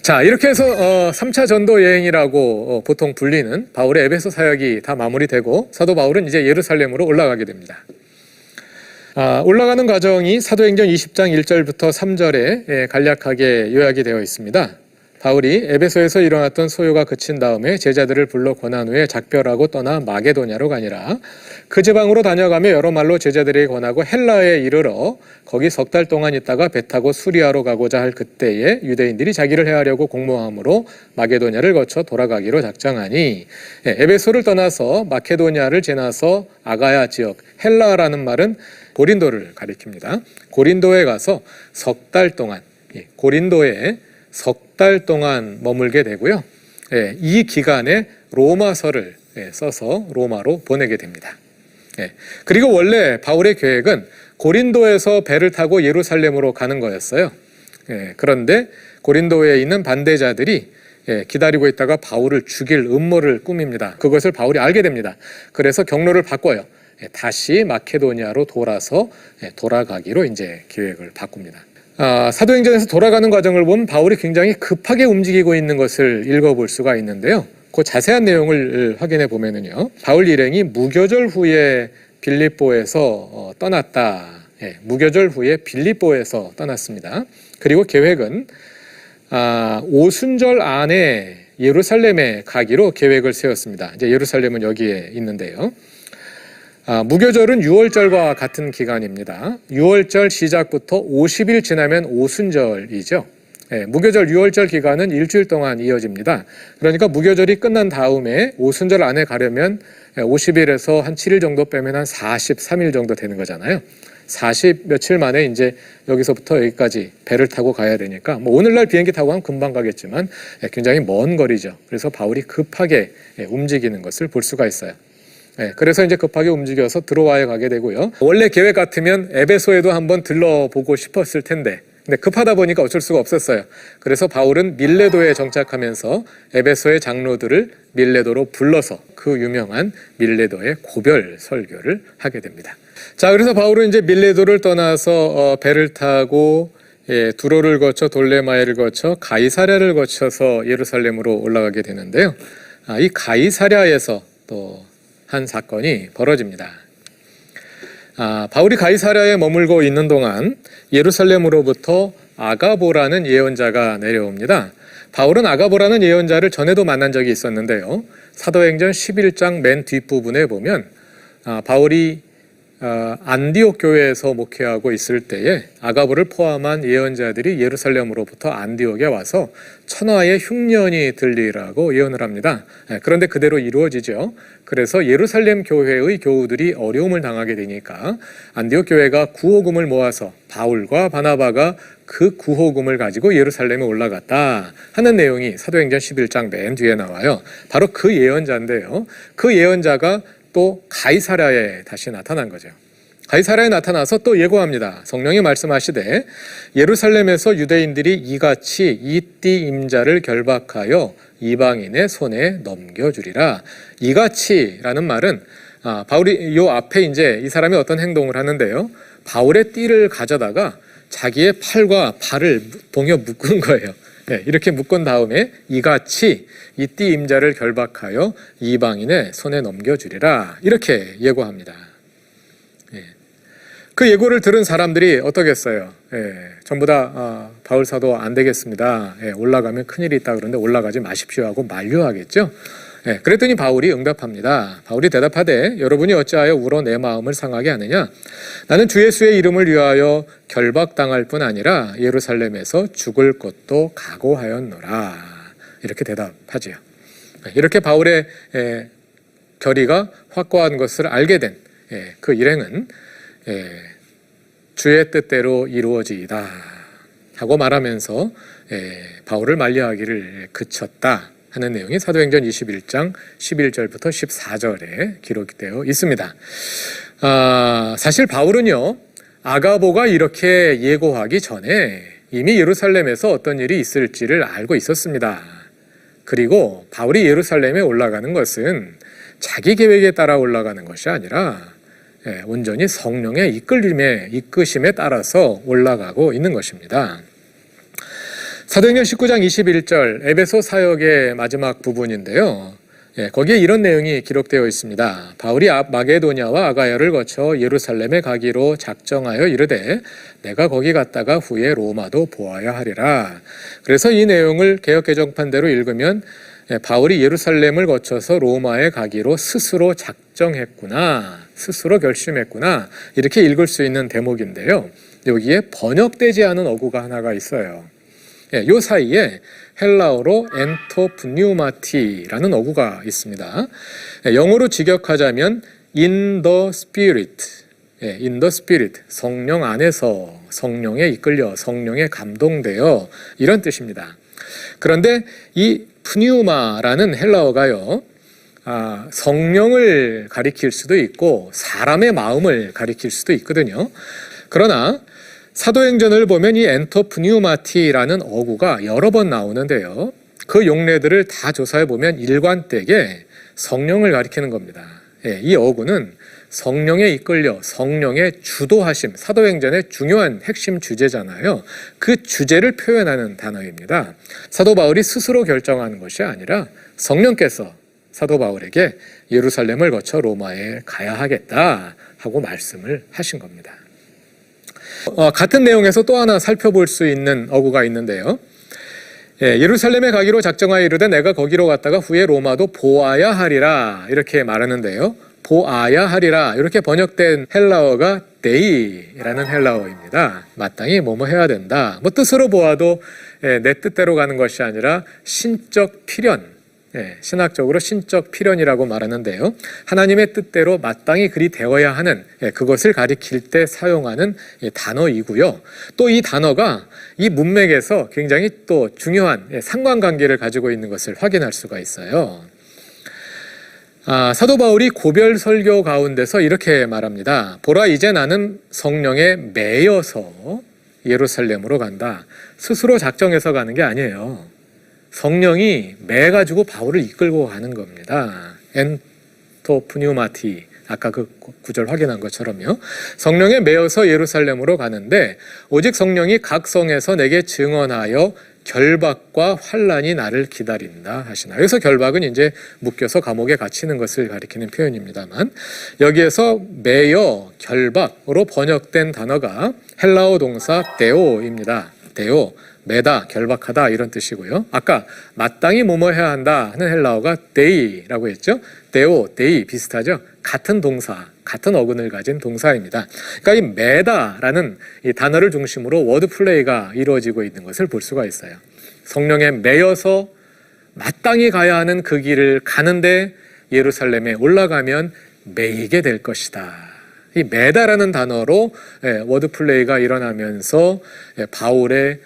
자, 이렇게 해서 3차 전도 여행이라고 보통 불리는 바울의 에베소 사역이 다 마무리되고 사도 바울은 이제 예루살렘으로 올라가게 됩니다. 올라가는 과정이 사도행전 20장 1절부터 3절에 간략하게 요약이 되어 있습니다. 바울이 에베소에서 일어났던 소요가 그친 다음에 제자들을 불러 권한 후에 작별하고 떠나 마게도냐로 가니라. 그 지방으로 다녀가며 여러 말로 제자들에게 권하고 헬라에 이르러 거기 석 달 동안 있다가 배 타고 수리아로 가고자 할 그때에 유대인들이 자기를 해하려고 공모함으로 마게도냐를 거쳐 돌아가기로 작정하니, 에베소를 떠나서 마케도냐를 지나서 아가야 지역, 헬라라는 말은 고린도를 가리킵니다. 고린도에 가서 석 달 동안, 고린도에 석 달 동안 머물게 되고요. 이 기간에 로마서를 써서 로마로 보내게 됩니다. 그리고 원래 바울의 계획은 고린도에서 배를 타고 예루살렘으로 가는 거였어요. 그런데 고린도에 있는 반대자들이 기다리고 있다가 바울을 죽일 음모를 꾸밉니다. 그것을 바울이 알게 됩니다. 그래서 경로를 바꿔요. 다시 마케도니아로 돌아서 돌아가기로 이제 계획을 바꿉니다. 사도행전에서 돌아가는 과정을 보면 바울이 굉장히 급하게 움직이고 있는 것을 읽어볼 수가 있는데요. 그 자세한 내용을 확인해 보면은요, 바울 일행이 무교절 후에 빌립보에서 떠났다. 무교절 후에 빌립보에서 떠났습니다. 그리고 계획은 오순절 안에 예루살렘에 가기로 계획을 세웠습니다. 이제 예루살렘은 여기에 있는데요. 무교절은 6월절과 같은 기간입니다. 6월절 시작부터 50일 지나면 오순절이죠. 무교절 6월절 기간은 일주일 동안 이어집니다. 그러니까 무교절이 끝난 다음에 오순절 안에 가려면 50일에서 한 7일 정도 빼면 한 43일 정도 되는 거잖아요. 40 며칠 만에 이제 여기서부터 여기까지 배를 타고 가야 되니까 뭐 오늘날 비행기 타고 하면 금방 가겠지만 굉장히 먼 거리죠. 그래서 바울이 급하게 움직이는 것을 볼 수가 있어요. 그래서 이제 급하게 움직여서 드로아에 가게 되고요. 원래 계획 같으면 에베소에도 한번 들러보고 싶었을 텐데, 근데 급하다 보니까 어쩔 수가 없었어요. 그래서 바울은 밀레도에 정착하면서 에베소의 장로들을 밀레도로 불러서 그 유명한 밀레도의 고별 설교를 하게 됩니다. 자, 그래서 바울은 이제 밀레도를 떠나서 배를 타고 두로를 거쳐 돌레마에를 거쳐 가이사랴를 거쳐서 예루살렘으로 올라가게 되는데요. 이 가이사랴에서 또 한 사건이 벌어집니다. 바울이 가이사랴에 머물고 있는 동안 예루살렘으로부터 아가보라는 예언자가 내려옵니다. 바울은 아가보라는 예언자를 전에도 만난 적이 있었는데요. 사도행전 11장 맨 뒷부분에 보면 바울이 안디옥 교회에서 목회하고 있을 때에 아가보를 포함한 예언자들이 예루살렘으로부터 안디옥에 와서 천하의 흉년이 들리라고 예언을 합니다. 그런데 그대로 이루어지죠. 그래서 예루살렘 교회의 교우들이 어려움을 당하게 되니까 안디옥 교회가 구호금을 모아서 바울과 바나바가 그 구호금을 가지고 예루살렘에 올라갔다 하는 내용이 사도행전 11장 맨 뒤에 나와요. 바로 그 예언자인데요. 그 예언자가 또 가이사랴에 다시 나타난 거죠. 가이사랴에 나타나서 또 예고합니다. 성령이 말씀하시되 예루살렘에서 유대인들이 이같이 이띠 임자를 결박하여 이방인의 손에 넘겨주리라. 이같이라는 말은 바울이 요 앞에 이제 이 사람이 어떤 행동을 하는데요. 바울의 띠를 가져다가 자기의 팔과 발을 동여 묶은 거예요. 이렇게 묶은 다음에 이같이 이띠 임자를 결박하여 이방인의 손에 넘겨주리라. 이렇게 예고합니다. 그 예고를 들은 사람들이 어떠겠어요? 전부 다 바울 사도 안 되겠습니다. 올라가면 큰일이 있다 그러는데 올라가지 마십시오 하고 만류하겠죠. 그랬더니 바울이 응답합니다. 바울이 대답하되 여러분이 어찌하여 울어 내 마음을 상하게 하느냐? 나는 주 예수의 이름을 위하여 결박당할 뿐 아니라 예루살렘에서 죽을 것도 각오하였노라. 이렇게 대답하지요. 이렇게 바울의 결의가 확고한 것을 알게 된 그 일행은 주의 뜻대로 이루어지이다 하고 말하면서 바울을 만류하기를 그쳤다 하는 내용이 사도행전 21장 11절부터 14절에 기록되어 있습니다. 사실 바울은요, 아가보가 이렇게 예고하기 전에 이미 예루살렘에서 어떤 일이 있을지를 알고 있었습니다. 그리고 바울이 예루살렘에 올라가는 것은 자기 계획에 따라 올라가는 것이 아니라 온전히 성령의 이끄심에 따라서 올라가고 있는 것입니다. 사도행전 19장 21절 에베소 사역의 마지막 부분인데요. 거기에 이런 내용이 기록되어 있습니다. 바울이 마게도냐와 아가야를 거쳐 예루살렘에 가기로 작정하여 이르되 내가 거기 갔다가 후에 로마도 보아야 하리라. 그래서 이 내용을 개역개정판대로 읽으면 바울이 예루살렘을 거쳐서 로마에 가기로 스스로 작정했구나, 스스로 결심했구나, 이렇게 읽을 수 있는 대목인데요. 여기에 번역되지 않은 어구가 하나가 있어요. 이 사이에 헬라어로 엔토프뉴마티라는 어구가 있습니다. 영어로 직역하자면 in the spirit, in the spirit, 성령 안에서, 성령에 이끌려, 성령에 감동되어, 이런 뜻입니다. 그런데 이 프뉴마라는 헬라어가요, 성령을 가리킬 수도 있고 사람의 마음을 가리킬 수도 있거든요. 그러나 사도행전을 보면 이 엔토프뉴마티라는 어구가 여러 번 나오는데요. 그 용례들을 다 조사해 보면 일관되게 성령을 가리키는 겁니다. 이 어구는 성령에 이끌려, 성령의 주도하심, 사도행전의 중요한 핵심 주제잖아요. 그 주제를 표현하는 단어입니다. 사도 바울이 스스로 결정하는 것이 아니라 성령께서 사도 바울에게 예루살렘을 거쳐 로마에 가야 하겠다 하고 말씀을 하신 겁니다. 같은 내용에서 또 하나 살펴볼 수 있는 어구가 있는데요. 예루살렘에 가기로 작정하여 이르되 내가 거기로 갔다가 후에 로마도 보아야 하리라, 이렇게 말하는데요. 보아야 하리라, 이렇게 번역된 헬라어가 데이라는 헬라어입니다. 마땅히 뭐뭐 해야 된다. 뜻으로 보아도 내 뜻대로 가는 것이 아니라 신적 필연, 신학적으로 신적 필연이라고 말하는데요. 하나님의 뜻대로 마땅히 그리 되어야 하는, 그것을 가리킬 때 사용하는 단어이고요. 또 이 단어가 이 문맥에서 굉장히 또 중요한 상관관계를 가지고 있는 것을 확인할 수가 있어요. 사도 바울이 고별 설교 가운데서 이렇게 말합니다. 보라, 이제 나는 성령에 매여서 예루살렘으로 간다. 스스로 작정해서 가는 게 아니에요. 성령이 매가지고 바울을 이끌고 가는 겁니다. 엔토프뉴마티, 아까 그 구절 확인한 것처럼요. 성령에 매여서 예루살렘으로 가는데 오직 성령이 각 성에서 내게 증언하여 결박과 환난이 나를 기다린다 하시나. 여기서 결박은 이제 묶여서 감옥에 갇히는 것을 가리키는 표현입니다만, 여기에서 매여, 결박으로 번역된 단어가 헬라어 동사 데오입니다. 데오, 매다, 결박하다, 이런 뜻이고요. 아까 마땅히 뭐뭐 해야 한다 하는 헬라어가 데이라고 했죠. 데오, 데이 비슷하죠. 같은 동사, 같은 어근을 가진 동사입니다. 그러니까 이 매다라는 이 단어를 중심으로 워드 플레이가 이루어지고 있는 것을 볼 수가 있어요. 성령에 매여서 마땅히 가야 하는 그 길을 가는데 예루살렘에 올라가면 매이게 될 것이다. 이 매다라는 단어로 워드 플레이가 일어나면서 바울의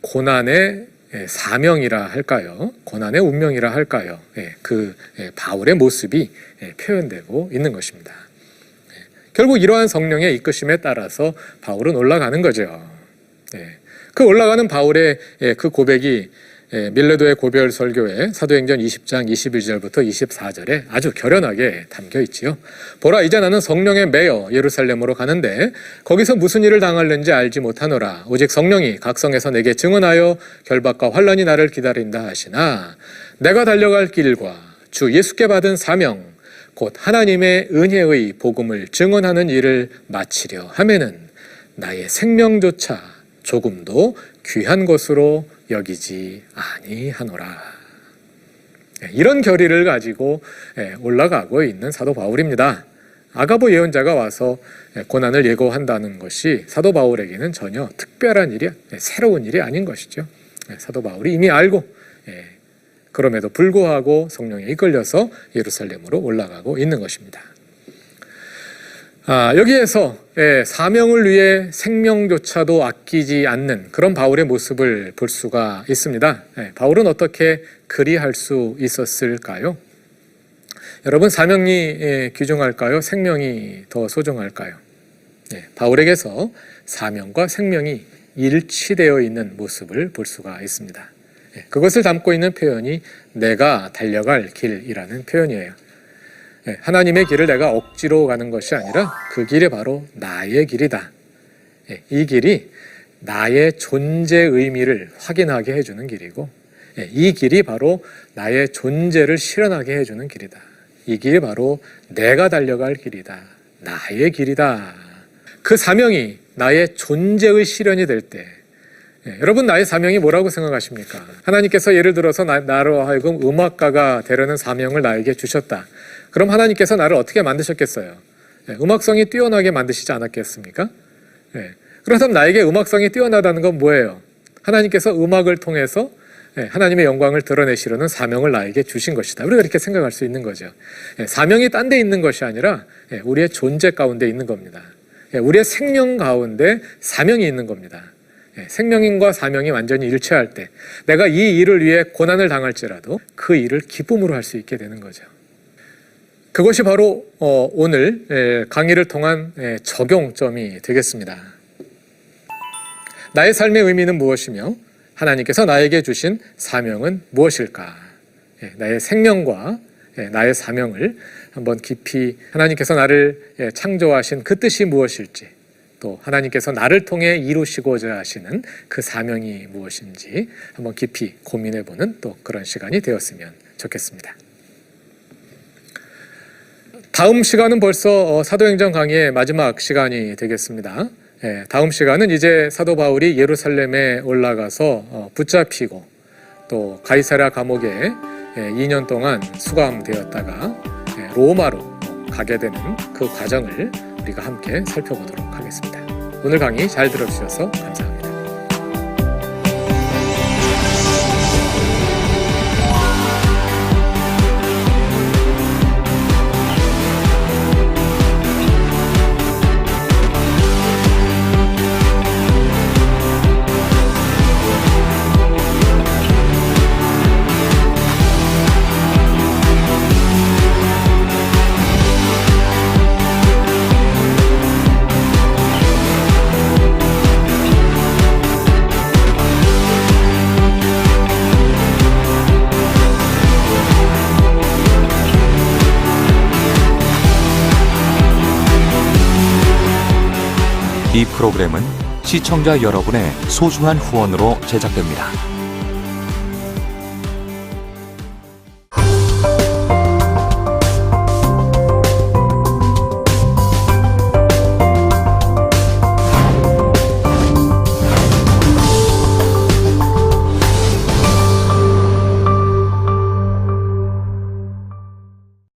고난의 사명이라 할까요? 고난의 운명이라 할까요? 그 바울의 모습이 표현되고 있는 것입니다. 결국 이러한 성령의 이끄심에 따라서 바울은 올라가는 거죠. 그 올라가는 바울의 그 고백이 밀레도의 고별 설교에 사도행전 20장 21절부터 24절에 아주 결연하게 담겨 있지요. 보라, 이제 나는 성령에 매여 예루살렘으로 가는데 거기서 무슨 일을 당할는지 알지 못하노라. 오직 성령이 각 성에서 내게 증언하여 결박과 환난이 나를 기다린다 하시나 내가 달려갈 길과 주 예수께 받은 사명 곧 하나님의 은혜의 복음을 증언하는 일을 마치려 하면은 나의 생명조차 조금도 귀한 것으로 여기지 아니하노라. 이런 결의를 가지고 올라가고 있는 사도 바울입니다. 아가보 예언자가 와서 고난을 예고한다는 것이 사도 바울에게는 전혀 특별한 일이, 새로운 일이 아닌 것이죠. 사도 바울이 이미 알고 그럼에도 불구하고 성령에 이끌려서 예루살렘으로 올라가고 있는 것입니다. 여기에서 사명을 위해 생명조차도 아끼지 않는 그런 바울의 모습을 볼 수가 있습니다. 바울은 어떻게 그리할 수 있었을까요? 여러분, 사명이 귀중할까요? 생명이 더 소중할까요? 바울에게서 사명과 생명이 일치되어 있는 모습을 볼 수가 있습니다. 그것을 담고 있는 표현이 내가 달려갈 길이라는 표현이에요. 하나님의 길을 내가 억지로 가는 것이 아니라 그 길이 바로 나의 길이다. 이 길이 나의 존재 의미를 확인하게 해주는 길이고, 이 길이 바로 나의 존재를 실현하게 해주는 길이다. 이 길이 바로 내가 달려갈 길이다. 나의 길이다. 그 사명이 나의 존재의 실현이 될 때, 여러분 나의 사명이 뭐라고 생각하십니까? 하나님께서 예를 들어서 나로 하여금 음악가가 되려는 사명을 나에게 주셨다. 그럼 하나님께서 나를 어떻게 만드셨겠어요? 음악성이 뛰어나게 만드시지 않았겠습니까? 그렇다면 나에게 음악성이 뛰어나다는 건 뭐예요? 하나님께서 음악을 통해서 하나님의 영광을 드러내시려는 사명을 나에게 주신 것이다. 우리가 이렇게 생각할 수 있는 거죠. 사명이 딴 데 있는 것이 아니라 우리의 존재 가운데 있는 겁니다. 우리의 생명 가운데 사명이 있는 겁니다. 생명과 사명이 완전히 일치할 때 내가 이 일을 위해 고난을 당할지라도 그 일을 기쁨으로 할 수 있게 되는 거죠. 그것이 바로 오늘 강의를 통한 적용점이 되겠습니다. 나의 삶의 의미는 무엇이며 하나님께서 나에게 주신 사명은 무엇일까? 나의 생명과 나의 사명을 한번 깊이 하나님께서 나를 창조하신 그 뜻이 무엇일지, 또 하나님께서 나를 통해 이루시고자 하시는 그 사명이 무엇인지 한번 깊이 고민해보는 또 그런 시간이 되었으면 좋겠습니다. 다음 시간은 벌써 사도행전 강의의 마지막 시간이 되겠습니다. 다음 시간은 이제 사도 바울이 예루살렘에 올라가서 붙잡히고 또 가이사랴 감옥에 2년 동안 수감되었다가 로마로 가게 되는 그 과정을 우리가 함께 살펴보도록 하겠습니다. 오늘 강의 잘 들어주셔서 감사합니다. 이 프로그램은 시청자 여러분의 소중한 후원으로 제작됩니다.